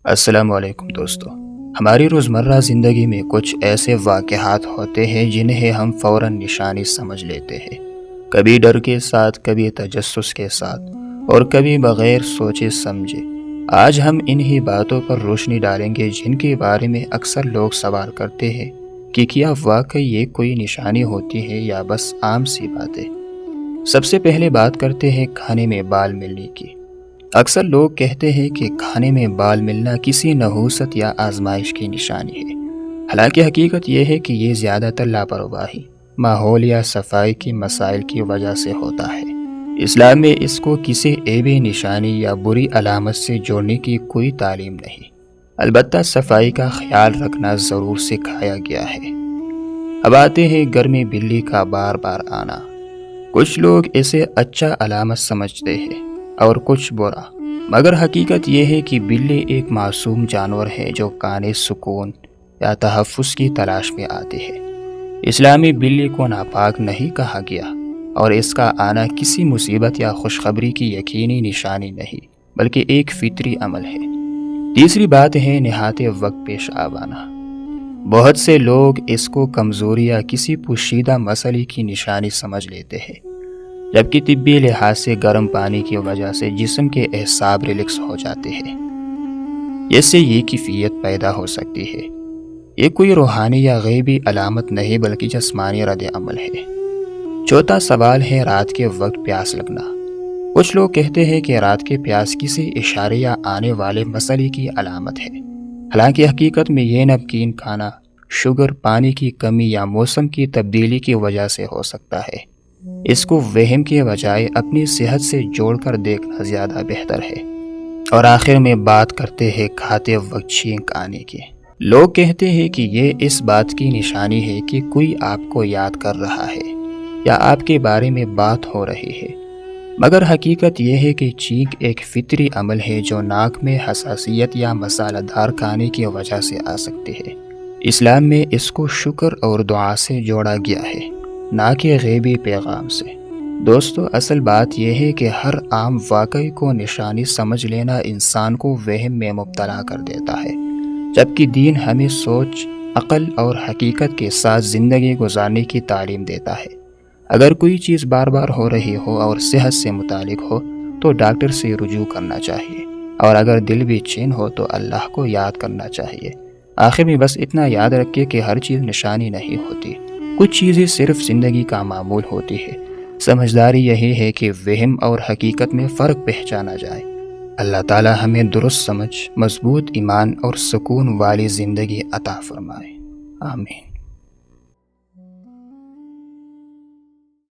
السلام علیکم دوستو۔ ہماری روزمرہ زندگی میں کچھ ایسے واقعات ہوتے ہیں جنہیں ہم فوراً نشانی سمجھ لیتے ہیں، کبھی ڈر کے ساتھ، کبھی تجسس کے ساتھ، اور کبھی بغیر سوچے سمجھے۔ آج ہم انہی باتوں پر روشنی ڈالیں گے جن کے بارے میں اکثر لوگ سوال کرتے ہیں کہ کیا واقعی یہ کوئی نشانی ہوتی ہے یا بس عام سی باتیں۔ سب سے پہلے بات کرتے ہیں کھانے میں بال ملنے کی۔ اکثر لوگ کہتے ہیں کہ کھانے میں بال ملنا کسی نحوست یا آزمائش کی نشانی ہے، حالانکہ حقیقت یہ ہے کہ یہ زیادہ تر لاپرواہی، ماحول یا صفائی کی مسائل کی وجہ سے ہوتا ہے۔ اسلام میں اس کو کسی عیبی نشانی یا بری علامت سے جوڑنے کی کوئی تعلیم نہیں، البتہ صفائی کا خیال رکھنا ضرور سکھایا گیا ہے۔ اب آتے ہیں گھر میں بلی کا بار بار آنا۔ کچھ لوگ اسے اچھا علامت سمجھتے ہیں اور کچھ برا، مگر حقیقت یہ ہے کہ بلی ایک معصوم جانور ہے جو کان سکون یا تحفظ کی تلاش میں آتی ہے۔ اسلام میں بلی کو ناپاک نہیں کہا گیا، اور اس کا آنا کسی مصیبت یا خوشخبری کی یقینی نشانی نہیں، بلکہ ایک فطری عمل ہے۔ تیسری بات ہے نہاتے وقت پیشاب آنا۔ بہت سے لوگ اس کو کمزوری یا کسی پوشیدہ مسئلے کی نشانی سمجھ لیتے ہیں، جبکہ طبی لحاظ سے گرم پانی کی وجہ سے جسم کے اعصاب ریلیکس ہو جاتے ہیں، اس سے یہ کیفیت پیدا ہو سکتی ہے۔ یہ کوئی روحانی یا غیبی علامت نہیں بلکہ جسمانی رد عمل ہے۔ چوتھا سوال ہے رات کے وقت پیاس لگنا۔ کچھ لوگ کہتے ہیں کہ رات کے پیاس کسی اشارے یا آنے والے مسئلے کی علامت ہے، حالانکہ حقیقت میں یہ نمکین کھانا، شوگر، پانی کی کمی یا موسم کی تبدیلی کی وجہ سے ہو سکتا ہے۔ اس کو وہم کے بجائے اپنی صحت سے جوڑ کر دیکھنا زیادہ بہتر ہے۔ اور آخر میں بات کرتے ہیں کھاتے وقت چھینک آنے کی۔ لوگ کہتے ہیں کہ یہ اس بات کی نشانی ہے کہ کوئی آپ کو یاد کر رہا ہے یا آپ کے بارے میں بات ہو رہی ہے، مگر حقیقت یہ ہے کہ چھینک ایک فطری عمل ہے جو ناک میں حساسیت یا مسالہ دار کھانے کی وجہ سے آ سکتی ہے۔ اسلام میں اس کو شکر اور دعا سے جوڑا گیا ہے، نہ کہ غیبی پیغام سے۔ دوستو، اصل بات یہ ہے کہ ہر عام واقعے کو نشانی سمجھ لینا انسان کو وہم میں مبتلا کر دیتا ہے، جبکہ دین ہمیں سوچ، عقل اور حقیقت کے ساتھ زندگی گزارنے کی تعلیم دیتا ہے۔ اگر کوئی چیز بار بار ہو رہی ہو اور صحت سے متعلق ہو تو ڈاکٹر سے رجوع کرنا چاہیے، اور اگر دل بے چین ہو تو اللہ کو یاد کرنا چاہیے۔ آخر میں بس اتنا یاد رکھیں کہ ہر چیز نشانی نہیں ہوتی، کچھ چیزیں صرف زندگی کا معمول ہوتی ہے۔ سمجھداری یہی ہے کہ وہم اور حقیقت میں فرق پہچانا جائے۔ اللہ تعالی ہمیں درست سمجھ، مضبوط ایمان اور سکون والی زندگی عطا فرمائے۔ آمین۔